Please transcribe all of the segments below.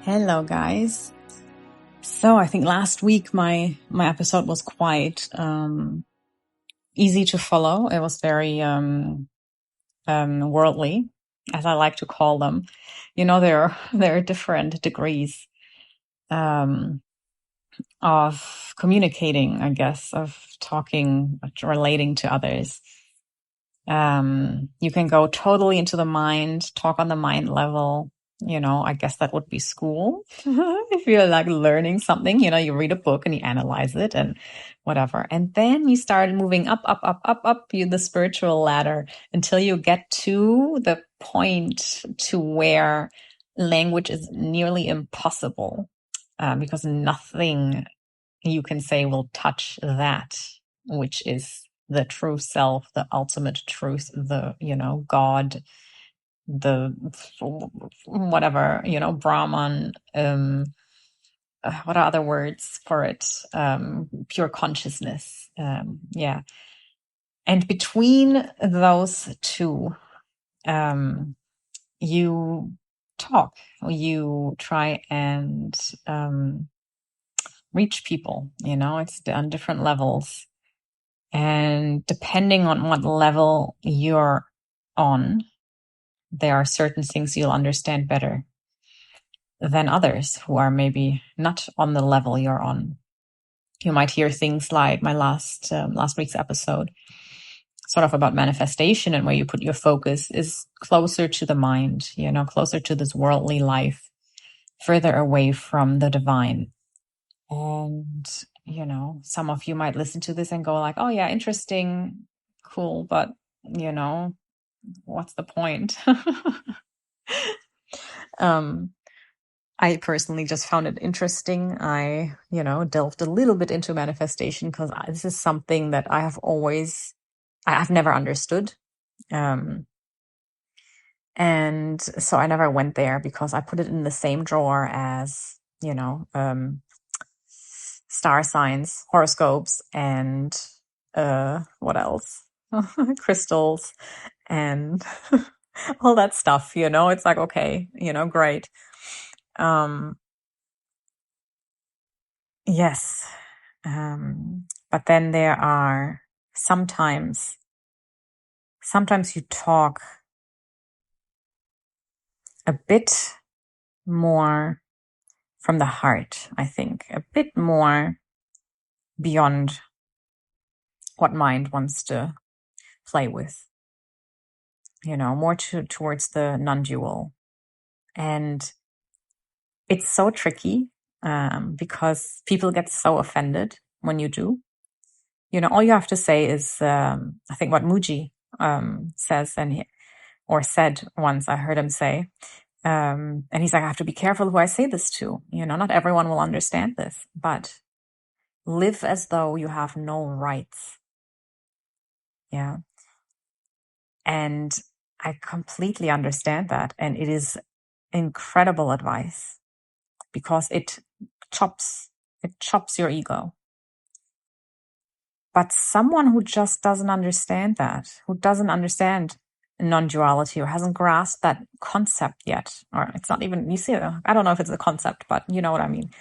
Hello, guys. So I think last week my episode was quite easy to follow. It was very worldly, as I like to call them. You know, there are different degrees of communicating, I guess, of talking, relating to others. You can go totally into the mind, talk on the mind level. You know, I guess that would be school. If you're like learning something, you know, you read a book and you analyze it and whatever. And then you start moving up, the spiritual ladder until you get to the point to where language is nearly impossible, because nothing you can say will touch that, which is the true self, the ultimate truth, the, God, the whatever, Brahman, what are other words for it? Pure consciousness. Yeah. And between those two, you talk, you try and reach people, it's on different levels. And depending on what level you're on, there are certain things you'll understand better than others who are maybe not on the level you're on. You might hear things like my last week's episode, sort of about manifestation, and where you put your focus is closer to the mind, closer to this worldly life, further away from the divine. And, some of you might listen to this and go like, oh yeah, interesting, cool, but, what's the point? I personally just found it interesting. I, delved a little bit into manifestation because this is something that I've never understood. And so I never went there because I put it in the same drawer as, star signs, horoscopes, and what else? Crystals and all that stuff, it's like, okay, great. Yes. But then there are sometimes you talk a bit more from the heart, I think, a bit more beyond what mind wants to play with, more towards the non-dual. And it's so tricky, because people get so offended when you do. All you have to say is, I think what Muji says, or said once, I heard him say, and he's like, I have to be careful who I say this to. Not everyone will understand this, but live as though you have no rights. Yeah. And I completely understand that. And it is incredible advice because it chops your ego. But someone who just doesn't understand that, who doesn't understand non-duality or hasn't grasped that concept yet, or it's not even, I don't know if it's a concept, but you know what I mean.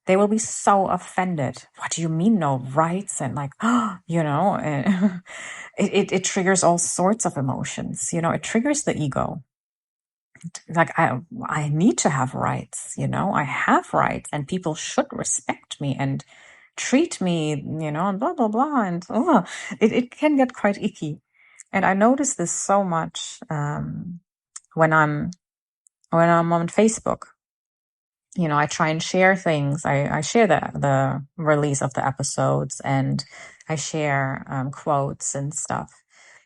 They will be so offended. What do you mean no rights? And like, it triggers all sorts of emotions. It triggers the ego. Like I need to have rights, I have rights and people should respect me and treat me, and blah, blah, blah. And it can get quite icky. And I notice this so much when I'm on Facebook. I try and share things. I share the release of the episodes, and I share quotes and stuff.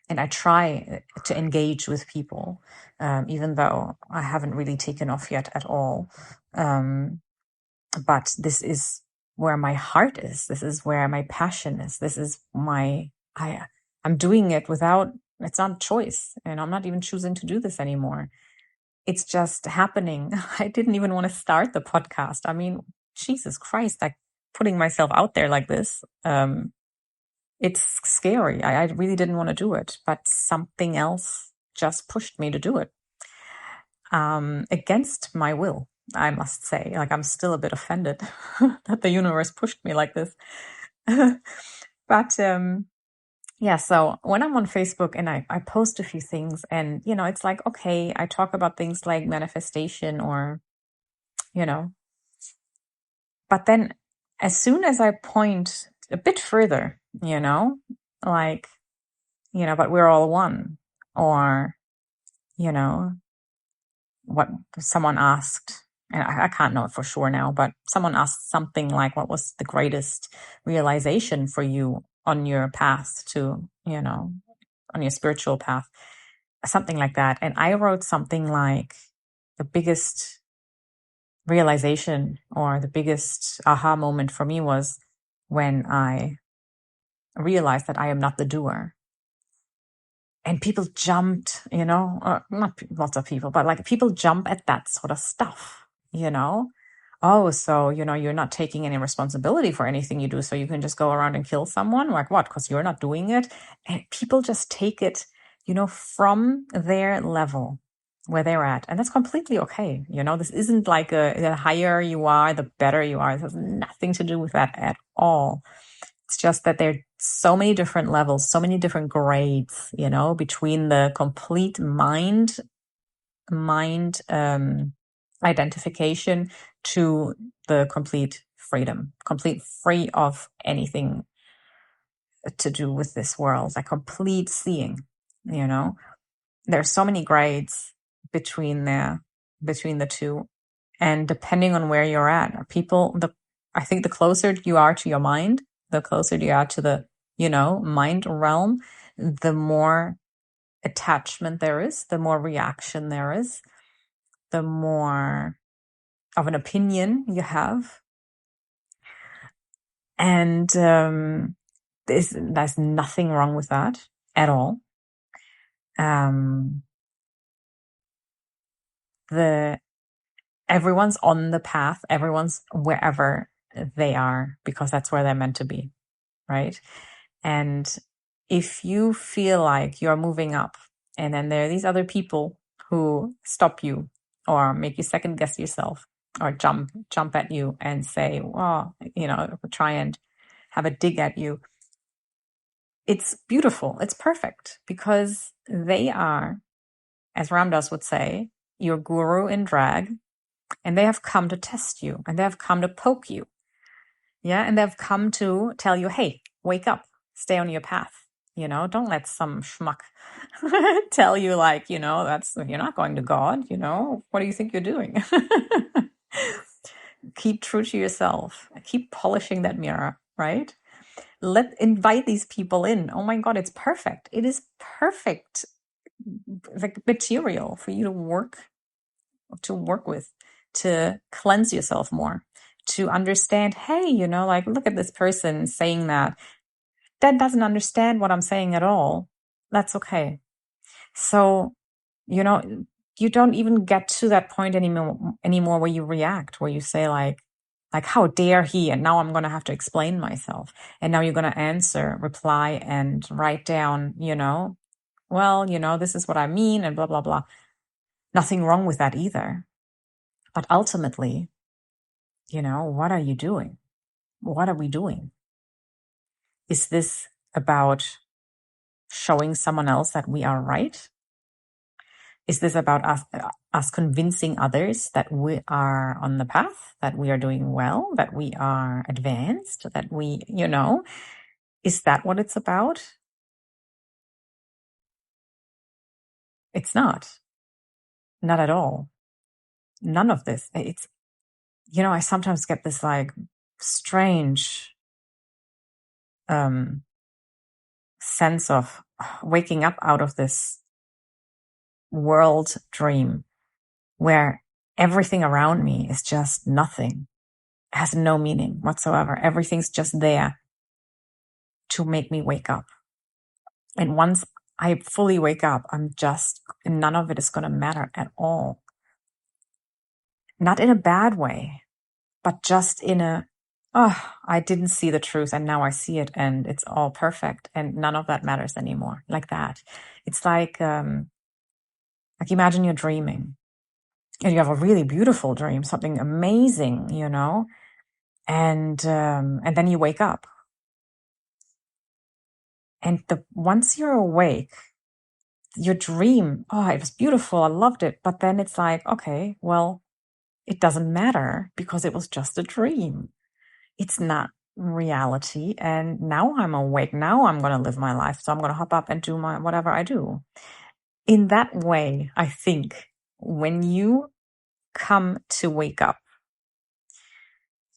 And I try to engage with people, even though I haven't really taken off yet at all. But this is where my heart is. This is where my passion is. This is I'm doing it without, it's not a choice. And I'm not even choosing to do this anymore. It's just happening. I didn't even want to start the podcast. I mean, Jesus Christ, like putting myself out there like this, it's scary. I really didn't want to do it, but something else just pushed me to do it, against my will. I must say. Like, I'm still a bit offended that the universe pushed me like this. But yeah, so when I'm on Facebook and I post a few things, and it's like, okay, I talk about things like manifestation or, you know, but then as soon as I point a bit further, like, but we're all one, or, you know, what someone asked, and I can't know it for sure now, but someone asked something like, what was the greatest realization for you on your path to, on your spiritual path, something like that. And I wrote something like, the biggest realization or the biggest aha moment for me was when I realized that I am not the doer. And people jumped, not lots of people, but like people jump at that sort of stuff, Oh, so, you're not taking any responsibility for anything you do. So you can just go around and kill someone? Like what? Because you're not doing it. And people just take it, from their level where they're at. And that's completely okay. This isn't like the higher you are, the better you are. It has nothing to do with that at all. It's just that there are so many different levels, so many different grades, between the complete mind identification to the complete freedom, complete free of anything to do with this world, like complete seeing, There's so many grades between the two. And depending on where you're at, I think the closer you are to your mind, the closer you are to the, mind realm, the more attachment there is, the more reaction there is, the more of an opinion you have. And there's nothing wrong with that at all. Everyone's on the path, everyone's wherever they are, because that's where they're meant to be, right? And if you feel like you're moving up and then there are these other people who stop you or make you second guess yourself or jump at you and say, well, try and have a dig at you, it's beautiful. It's perfect, because they are, as Ram Dass would say, your guru in drag, and they have come to test you, and they have come to poke you. Yeah. And they've come to tell you, hey, wake up, stay on your path. Don't let some schmuck tell you like, you're not going to God, what do you think you're doing? Keep true to yourself. Keep polishing that mirror, right? Invite these people in. Oh my God, it's perfect. It is perfect, like material for you to work with, to cleanse yourself more, to understand, hey, like, look at this person saying that doesn't understand what I'm saying at all. That's okay. So, you don't even get to that point anymore where you react, where you say like, how dare he? And now I'm going to have to explain myself. And now you're going to reply and write down, well, this is what I mean and blah, blah, blah. Nothing wrong with that either. But ultimately, what are you doing? What are we doing? Is this about showing someone else that we are right? Is this about us convincing others that we are on the path, that we are doing well, that we are advanced, that we, is that what it's about? It's not. Not at all. None of this. It's, I sometimes get this like strange sense of waking up out of this world dream where everything around me is just nothing, has no meaning whatsoever. Everything's just there to make me wake up. And once I fully wake up, none of it is going to matter at all. Not in a bad way, but just in I didn't see the truth and now I see it and it's all perfect and none of that matters anymore. Like that. It's like imagine you're dreaming and you have a really beautiful dream, something amazing, and then you wake up. And once you're awake, your dream, oh, it was beautiful, I loved it. But then it's like, okay, well, it doesn't matter because it was just a dream. It's not reality. And now I'm awake. Now I'm going to live my life. So I'm going to hop up and do whatever I do. In that way, I think when you come to wake up,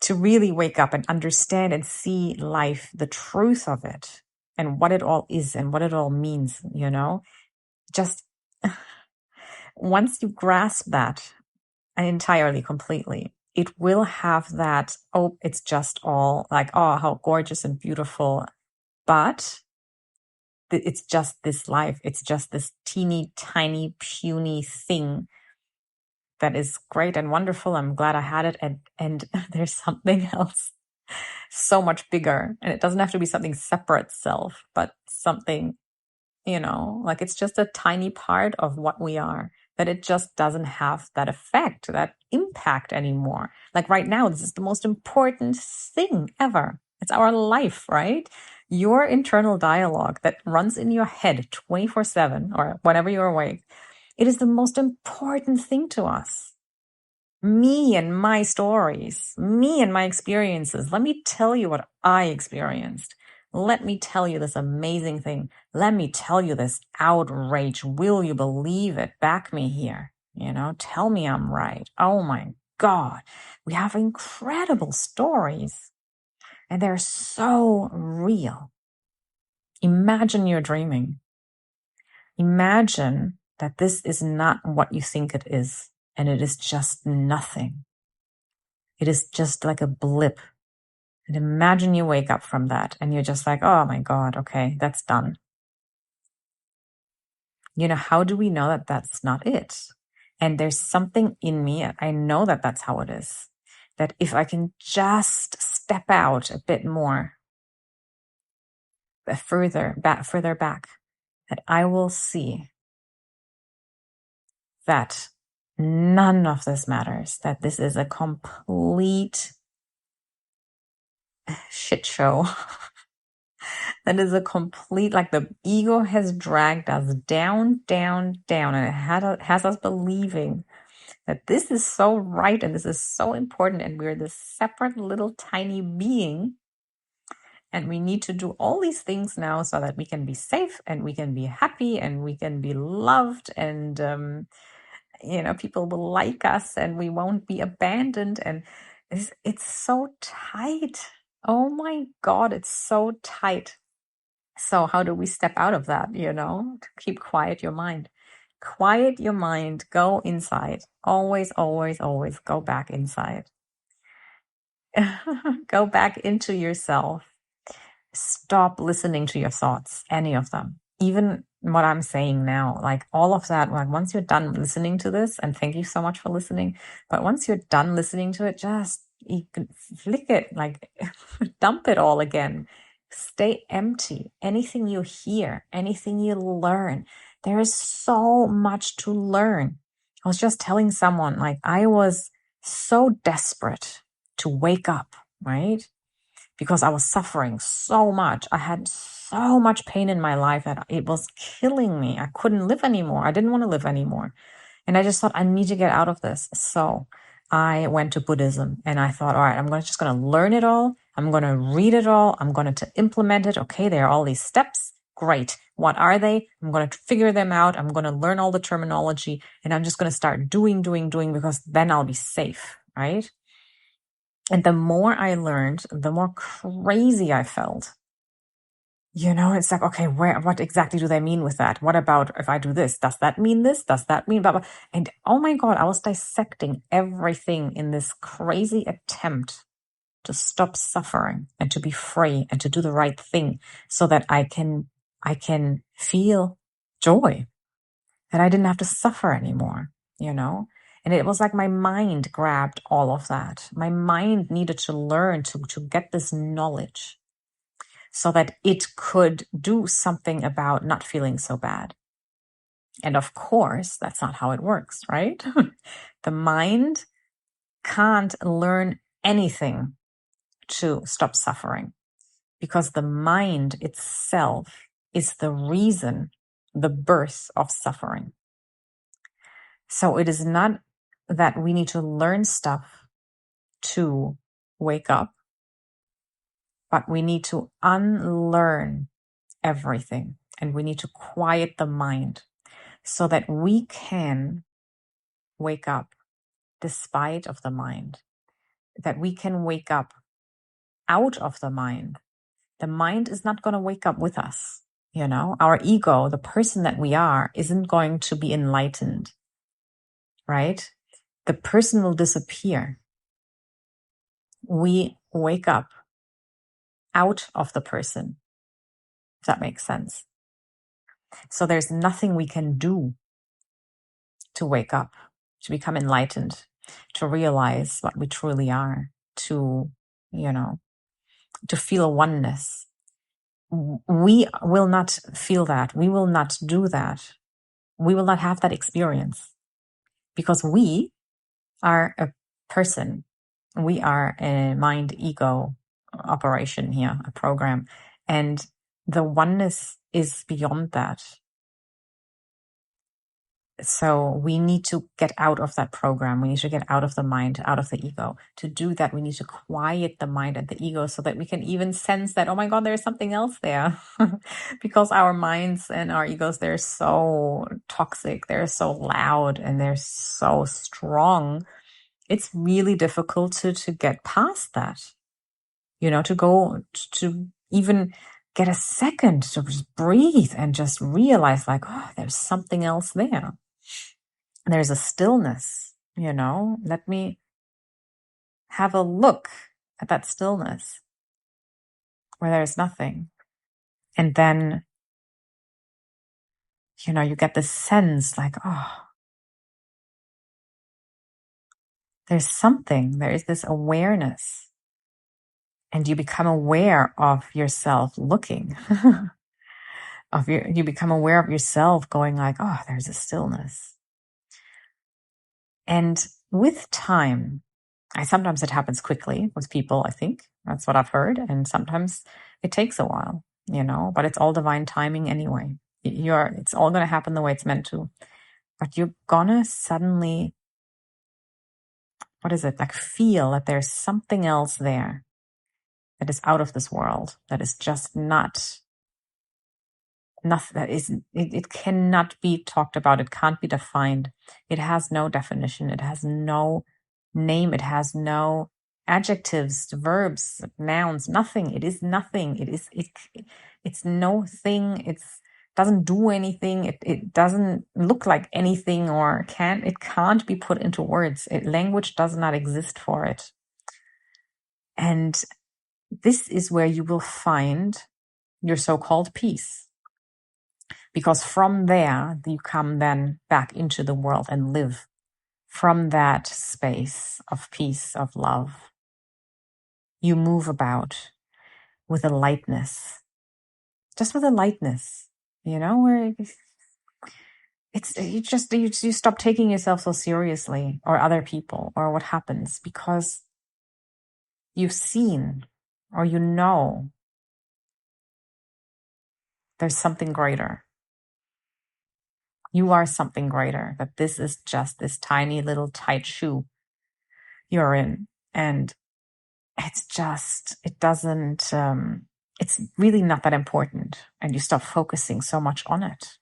to really wake up and understand and see life, the truth of it, and what it all is and what it all means, just once you grasp that entirely, completely, it will have that, oh, it's just all like, oh, how gorgeous and beautiful. But it's just this life. It's just this teeny tiny puny thing that is great and wonderful. I'm glad I had it. And there's something else so much bigger. And it doesn't have to be something separate self, but something, like it's just a tiny part of what we are, that it just doesn't have that effect, that impact anymore. Like right now, this is the most important thing ever. It's our life, right? Your internal dialogue that runs in your head 24/7 or whenever you're awake, it is the most important thing to us. Me and my stories, me and my experiences. Let me tell you what I experienced. Let me tell you this amazing thing. Let me tell you this outrage. Will you believe it? Back me here. Tell me I'm right. Oh my God. We have incredible stories and they're so real. Imagine you're dreaming. Imagine that this is not what you think it is, and it is just nothing. It is just like a blip. And imagine you wake up from that and you're just like, oh my God, okay, that's done. How do we know that that's not it? And there's something in me, I know that that's how it is. That if I can just step out a bit more, further back, that I will see that none of this matters, that this is a complete shit show. That is a complete, like the ego has dragged us down, and it has us believing that this is so right and this is so important and we're this separate little tiny being and we need to do all these things now so that we can be safe and we can be happy and we can be loved and, people will like us and we won't be abandoned. And it's so tight. Oh my God, it's so tight. So how do we step out of that, to keep quiet your mind? Quiet your mind, go inside. Always, always, always go back inside. Go back into yourself. Stop listening to your thoughts, any of them. Even what I'm saying now, like all of that, like once you're done listening to this, and thank you so much for listening, but once you're done listening to it, just you can flick it, like dump it all again. Stay empty. Anything you hear, anything you learn, there is so much to learn. I was just telling someone, like I was so desperate to wake up, right? Because I was suffering so much. I had so much pain in my life that it was killing me. I couldn't live anymore. I didn't want to live anymore. And I just thought, I need to get out of this. So I went to Buddhism and I thought, all right, I'm just going to learn it all. I'm going to read it all. I'm going to implement it. Okay, there are all these steps. Great. What are they? I'm going to figure them out. I'm going to learn all the terminology and I'm just going to start doing, because then I'll be safe, right? And the more I learned, the more crazy I felt. It's like, okay, what exactly do they mean with that? What about if I do this? Does that mean this? Does that mean blah, blah? And oh my God, I was dissecting everything in this crazy attempt to stop suffering and to be free and to do the right thing so that I can feel joy, that I didn't have to suffer anymore, And it was like my mind grabbed all of that. My mind needed to learn to get this knowledge so that it could do something about not feeling so bad. And of course, that's not how it works, right? The mind can't learn anything to stop suffering, because the mind itself is the reason, the birth of suffering. So it is not that we need to learn stuff to wake up, but we need to unlearn everything, and we need to quiet the mind so that we can wake up despite of the mind, that we can wake up out of the mind. The mind is not going to wake up with us. Our ego, the person that we are, isn't going to be enlightened, right? The person will disappear. We wake up out of the person, if that makes sense. So there's nothing we can do to wake up, to become enlightened, to realize what we truly are, to feel oneness. We will not feel that. We will not do that. We will not have that experience, because we are a person. We are a mind ego operation here, a program. And the oneness is beyond that. So we need to get out of that program. We need to get out of the mind, out of the ego. To do that, we need to quiet the mind and the ego so that we can even sense that, oh my God, there's something else there. Because our minds and our egos, they're so toxic, they're so loud, and they're so strong. It's really difficult to get past that, to go to even get a second to just breathe and just realize, like, oh, there's something else there. There's a stillness, let me have a look at that stillness where there's nothing. And then, you get this sense like, oh, there's something, there is this awareness. And you become aware of yourself looking. You become aware of yourself going like, oh, there's a stillness. And with time, sometimes it happens quickly with people, I think. That's what I've heard. And sometimes it takes a while, but it's all divine timing anyway. It's all going to happen the way it's meant to. But you're going to suddenly, feel that there's something else there that is out of this world, that is just not nothing, that is, it cannot be talked about. It can't be defined. It has no definition. It has no name. It has no adjectives, verbs, nouns, nothing. It is nothing. It's no thing. It doesn't do anything. It doesn't look like anything, or it can't be put into words. Language does not exist for it. And this is where you will find your so-called peace. Because from there, you come then back into the world and live from that space of peace, of love. You move about with a lightness, just with a lightness, where you stop taking yourself so seriously, or other people, or what happens, because you've seen, or there's something greater. You are something greater, that this is just this tiny little tight shoe you're in. And it's really not that important. And you stop focusing so much on it.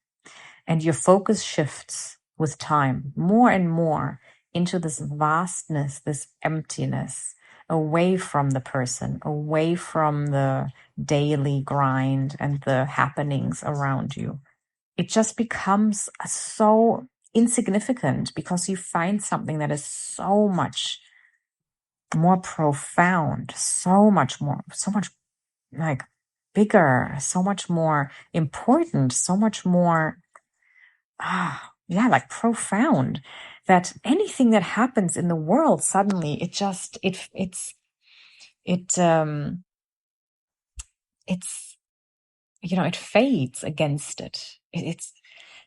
And your focus shifts with time more and more into this vastness, this emptiness, away from the person, away from the daily grind and the happenings around you. It just becomes so insignificant, because you find something that is so much more profound, so much like bigger, so much more important, so much more, like profound, that anything that happens in the world, suddenly it fades against it.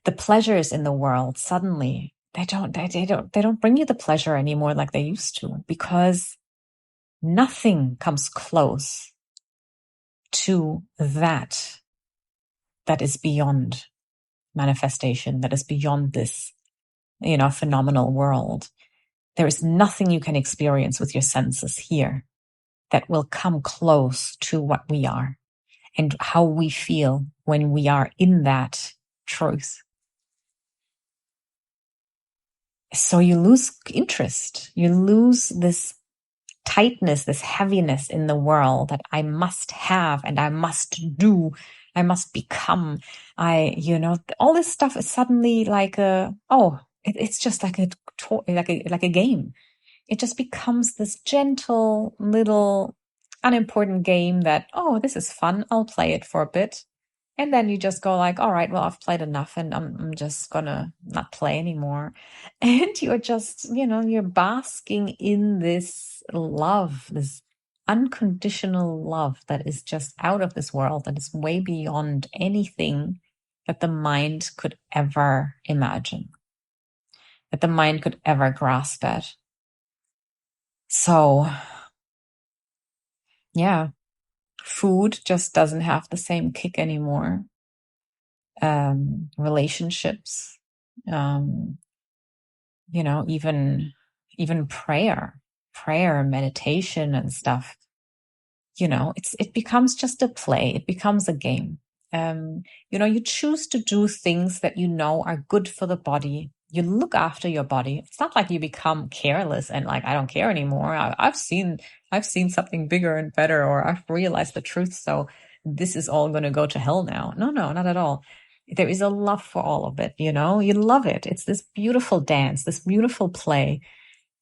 The pleasures in the world, suddenly, they don't bring you the pleasure anymore like they used to, because nothing comes close to that is beyond manifestation, that is beyond this, phenomenal world. There is nothing you can experience with your senses here that will come close to what we are and how we feel when we are in that truth. So you lose interest. You lose this tightness, this heaviness in the world that I must have and I must do, I must become. All this stuff is suddenly like it's just like a game. It just becomes this gentle little unimportant game that, oh, this is fun. I'll play it for a bit. And then you just go like, all right, well, I've played enough and I'm just gonna not play anymore. And you're just, you're basking in this love, this unconditional love that is just out of this world, that is way beyond anything that the mind could ever imagine, that the mind could ever grasp at. So, yeah, food just doesn't have the same kick anymore. Relationships, even prayer, meditation and stuff, it becomes just a play. It becomes a game. You choose to do things that are good for the body. You look after your body. It's not like you become careless and like, I don't care anymore. I've seen something bigger and better, or I've realized the truth. So this is all going to go to hell now. No, not at all. There is a love for all of it. You love it. It's this beautiful dance, this beautiful play,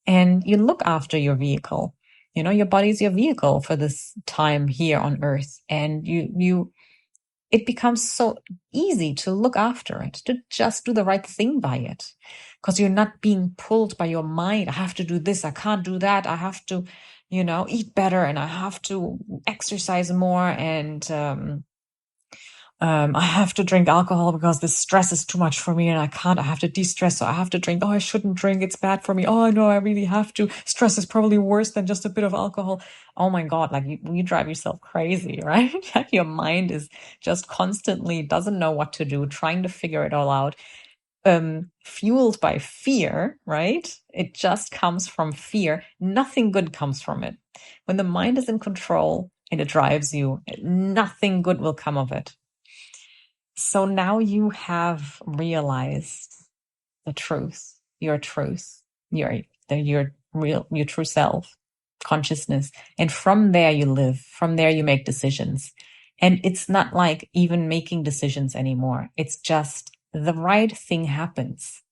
and you look after your vehicle. Your body's your vehicle for this time here on earth. And it becomes so easy to look after it, to just do the right thing by it, because you're not being pulled by your mind. I have to do this. I can't do that. I have to, eat better, and I have to exercise more, and I have to drink alcohol because this stress is too much for me and I can't. I have to de-stress, so I have to drink. Oh, I shouldn't drink. It's bad for me. Oh, no, I really have to. Stress is probably worse than just a bit of alcohol. Oh my God, like you drive yourself crazy, right? Your mind is just constantly doesn't know what to do, trying to figure it all out. Fueled by fear, right? It just comes from fear. Nothing good comes from it. When the mind is in control and it drives you, nothing good will come of it. So now you have realized the truth, your true self, consciousness. And from there you live, from there you make decisions. And it's not like even making decisions anymore. It's just the right thing happens.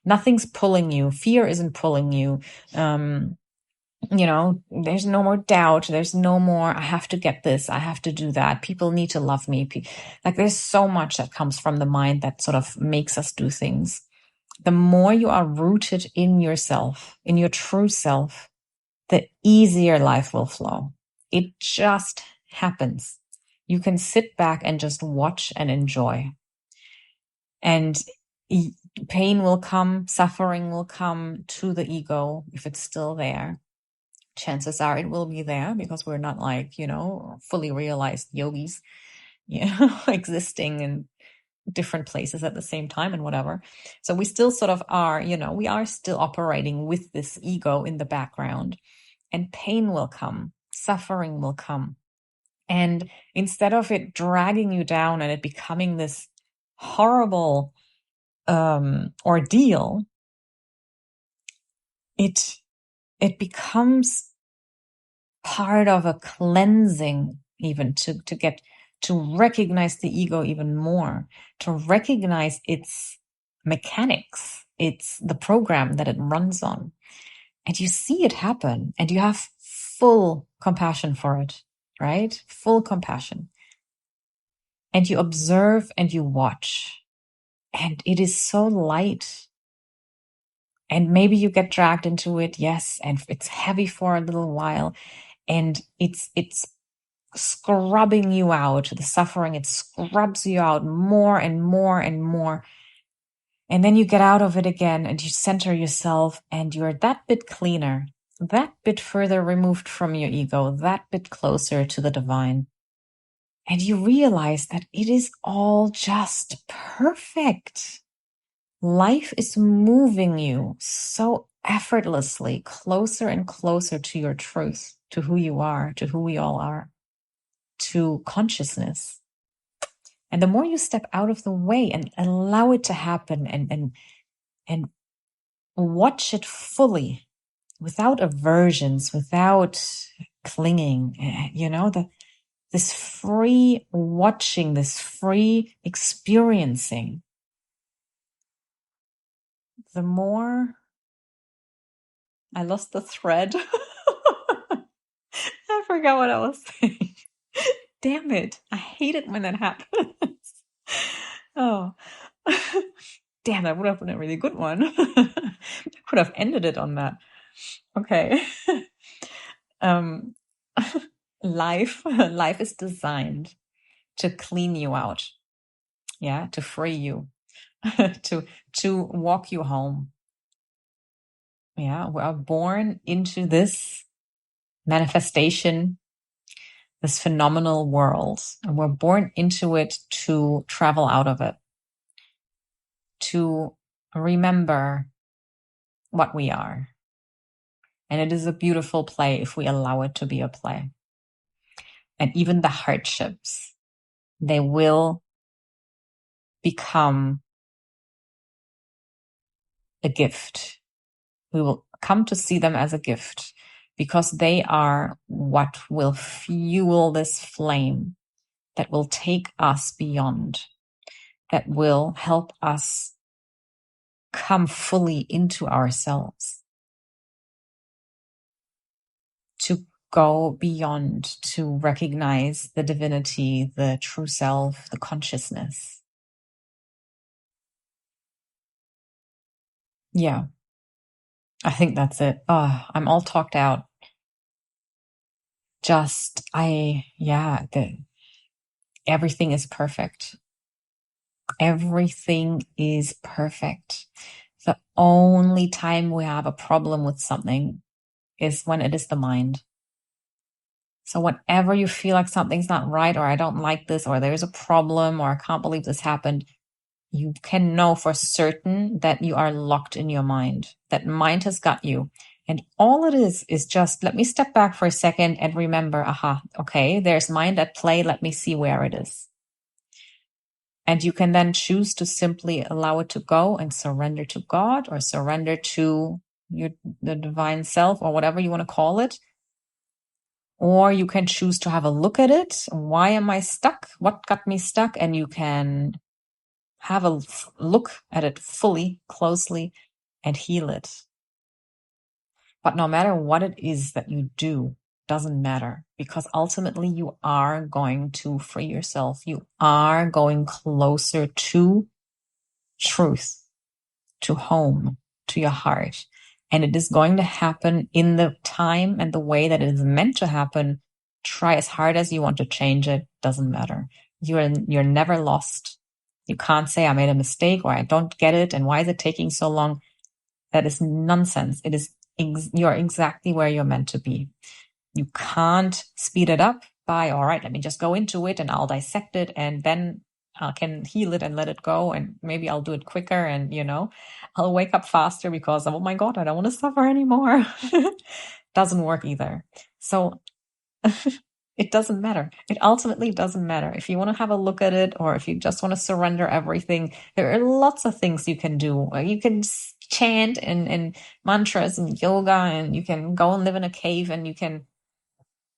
Nothing's pulling you. Fear isn't pulling you. There's no more doubt. There's no more, I have to get this. I have to do that. People need to love me. Like there's so much that comes from the mind that sort of makes us do things. The more you are rooted in yourself, in your true self, the easier life will flow. It just happens. You can sit back and just watch and enjoy. And pain will come, suffering will come to the ego if it's still there. Chances are it will be there because we're not like, fully realized yogis, existing in different places at the same time and whatever. So we still sort of are, we are still operating with this ego in the background, and pain will come, suffering will come. And instead of it dragging you down and it becoming this horrible ordeal, it becomes part of a cleansing, even to get to recognize the ego even more, to recognize its mechanics, it's the program that it runs on. And you see it happen and you have full compassion for it, right? Full compassion. And you observe and you watch. And it is so light. And maybe you get dragged into it, yes, and it's heavy for a little while. And it's scrubbing you out, the suffering, it scrubs you out more and more and more. And then you get out of it again and you center yourself and you're that bit cleaner, that bit further removed from your ego, that bit closer to the divine. And you realize that it is all just perfect. Life is moving you so effortlessly closer and closer to your truth, to who you are, to who we all are, to consciousness. And the more you step out of the way and allow it to happen and watch it fully without aversions, without clinging, this free watching, this free experiencing, the more I lost the thread. I forgot what I was saying. Damn it. I hate it when that happens. Oh, damn, that would have been a really good one. I could have ended it on that. Okay. Life is designed to clean you out. Yeah, to free you, to walk you home. Yeah, we are born into this manifestation, this phenomenal world, and we're born into it to travel out of it, to remember what we are. And it is a beautiful play if we allow it to be a play. And even the hardships, they will become a gift. We will come to see them as a gift because they are what will fuel this flame that will take us beyond, that will help us come fully into ourselves, to go beyond, to recognize the divinity, the true self, the consciousness. Yeah, I think that's it. Oh, I'm all talked out. Everything is perfect. Everything is perfect. The only time we have a problem with something is when it is the mind. So whenever you feel like something's not right, or I don't like this, or there's a problem, or I can't believe this happened, you can know for certain that you are locked in your mind. That mind has got you. And all it is just, let me step back for a second and remember, okay, there's mind at play. Let me see where it is. And you can then choose to simply allow it to go and surrender to God, or surrender to the divine self, or whatever you want to call it. Or you can choose to have a look at it. Why am I stuck? What got me stuck? And you can have a look at it fully, closely, and heal it. But no matter what it is that you do, doesn't matter, because ultimately you are going to free yourself. You are going closer to truth, to home, to your heart. And it is going to happen in the time and the way that it is meant to happen. Try as hard as you want to change it. Doesn't matter. You're never lost. You can't say I made a mistake, or I don't get it, and why is it taking so long? That is nonsense. It is you're exactly where you're meant to be. You can't speed it up by, all right, let me just go into it and I'll dissect it, and then I can heal it and let it go, and maybe I'll do it quicker, and I'll wake up faster because, oh my God, I don't want to suffer anymore. Doesn't work either. So it doesn't matter. It ultimately doesn't matter. If you want to have a look at it, or if you just want to surrender everything, there are lots of things you can do. You can chant and mantras and yoga, and you can go and live in a cave, and you can,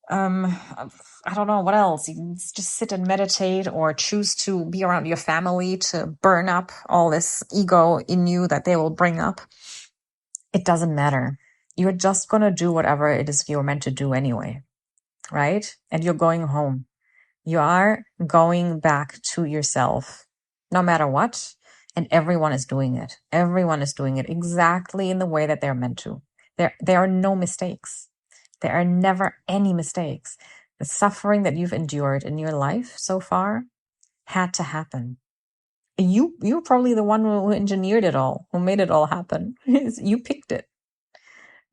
I don't know what else. You can just sit and meditate, or choose to be around your family to burn up all this ego in you that they will bring up. It doesn't matter. You're just going to do whatever it is you're meant to do anyway. Right? And you're going home. You are going back to yourself, no matter what. And everyone is doing it. Everyone is doing it exactly in the way that they're meant to. There are no mistakes. There are never any mistakes. The suffering that you've endured in your life so far had to happen. You're probably the one who engineered it all, who made it all happen. You picked it,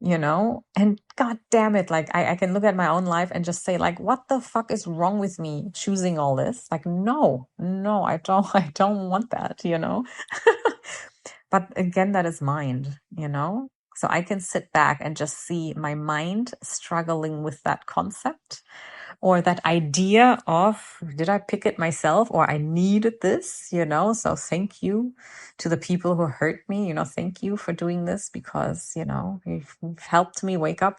and god damn it, like I can look at my own life and just say, like, what the fuck is wrong with me choosing all this? Like, no, I don't I don't want that. But again, that is mind, so I can sit back and just see my mind struggling with that concept, or that idea of, did I pick it myself, or I needed this, so thank you to the people who hurt me, thank you for doing this, because you've helped me wake up.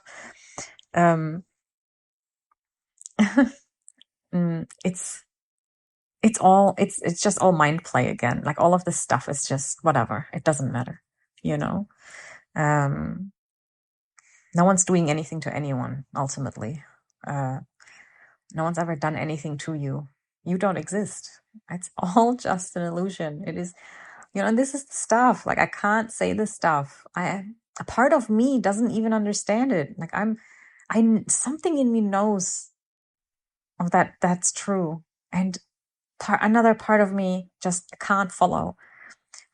It's just all mind play again. Like, all of this stuff is just whatever, it doesn't matter. um no one's doing anything to anyone ultimately. No one's ever done anything to you. You don't exist. It's all just an illusion. It is, and this is the stuff. Like, I can't say this stuff. A part of me doesn't even understand it. Like, something in me knows of that's true. And another part of me just can't follow.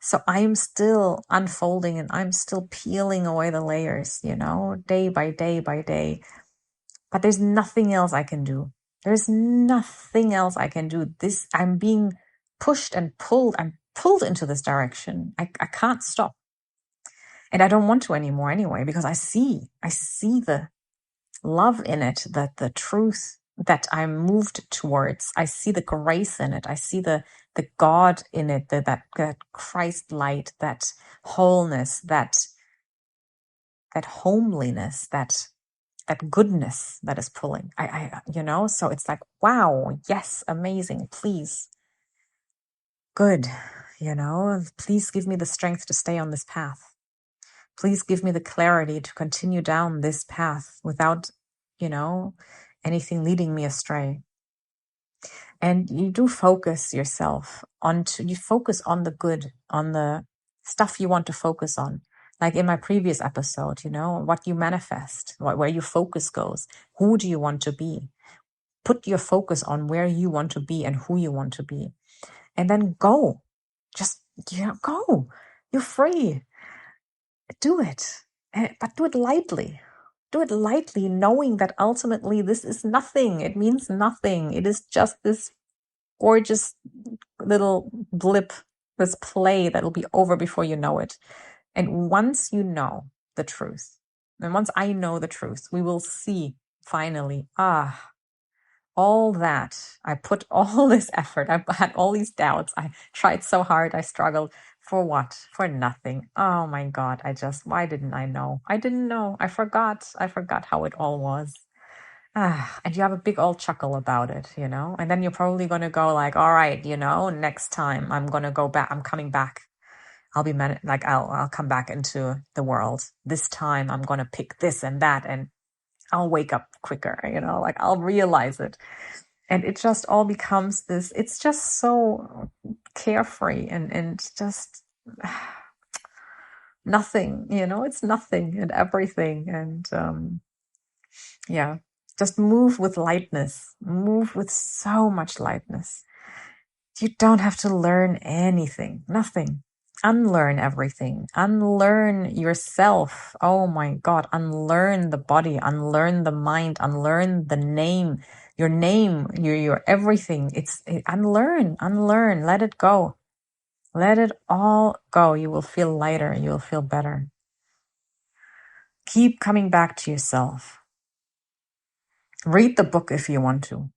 So I'm still unfolding, and I'm still peeling away the layers, day by day by day. But there's nothing else I can do. There's nothing else I can do. I'm being pushed and pulled. I'm pulled into this direction. I can't stop. And I don't want to anymore anyway, because I see the love in it, that the truth that I'm moved towards. I see the grace in it. I see the God in it, that Christ light, that wholeness, that homeliness, that goodness that is pulling. So it's like, wow, yes, amazing, please, good, please give me the strength to stay on this path. Please give me the clarity to continue down this path without, anything leading me astray. And you do focus yourself you focus on the good, on the stuff you want to focus on. Like in my previous episode, what you manifest, where your focus goes. Who do you want to be? Put your focus on where you want to be and who you want to be. And then go. Just, go. You're free. Do it. But do it lightly. Do it lightly, knowing that ultimately this is nothing. It means nothing. It is just this gorgeous little blip, this play that'll be over before you know it. And once you know the truth, and once I know the truth, we will see finally, all that. I put all this effort. I had all these doubts. I tried so hard. I struggled. For what? For nothing. Oh my God. Why didn't I know? I didn't know. I forgot how it all was. And you have a big old chuckle about it, and then you're probably going to go like, all right, next time I'm going to go back. I'm coming back. I'll be I'll come back into the world. This time I'm going to pick this and that, and I'll wake up quicker, like I'll realize it. And it just all becomes this, it's just so carefree and just nothing, it's nothing and everything. And yeah, just move with lightness, move with so much lightness. You don't have to learn anything, nothing. Unlearn everything, unlearn yourself. Oh my God, unlearn the body, unlearn the mind, unlearn the name, your everything. Unlearn, let it go. Let it all go. You will feel lighter, you will feel better. Keep coming back to yourself. Read the book if you want to,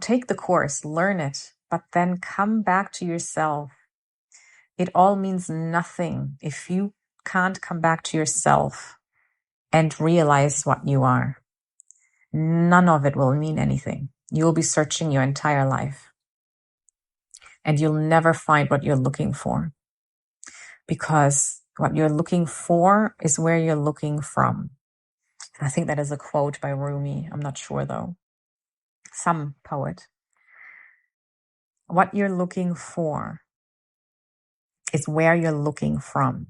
take the course, learn it, but then come back to yourself. It all means nothing if you can't come back to yourself and realize what you are. None of it will mean anything. You will be searching your entire life, and you'll never find what you're looking for, because what you're looking for is where you're looking from. I think that is a quote by Rumi. I'm not sure though. Some poet. What you're looking for is where you're looking from.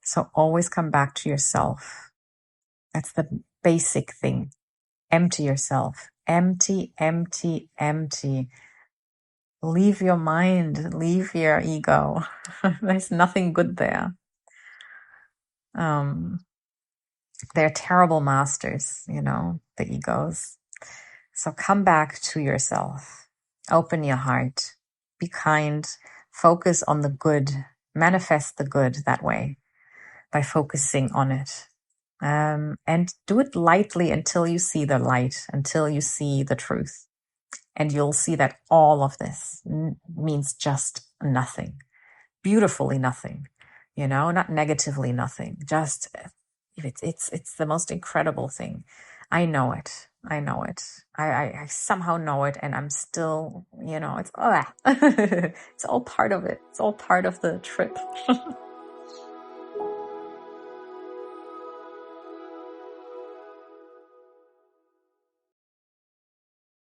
So always come back to yourself. That's the basic thing. Empty yourself. Empty, empty, empty. Leave your mind. Leave your ego. There's nothing good there. They're terrible masters, the egos. So come back to yourself. Open your heart. Be kind. Focus on the good. Manifest the good that way by focusing on it. And do it lightly until you see the light, until you see the truth. And you'll see that all of this means just nothing. Beautifully nothing. Not negatively nothing. Just it's the most incredible thing. I know it. I somehow know it, and I'm still, it's it's all part of it. It's all part of the trip.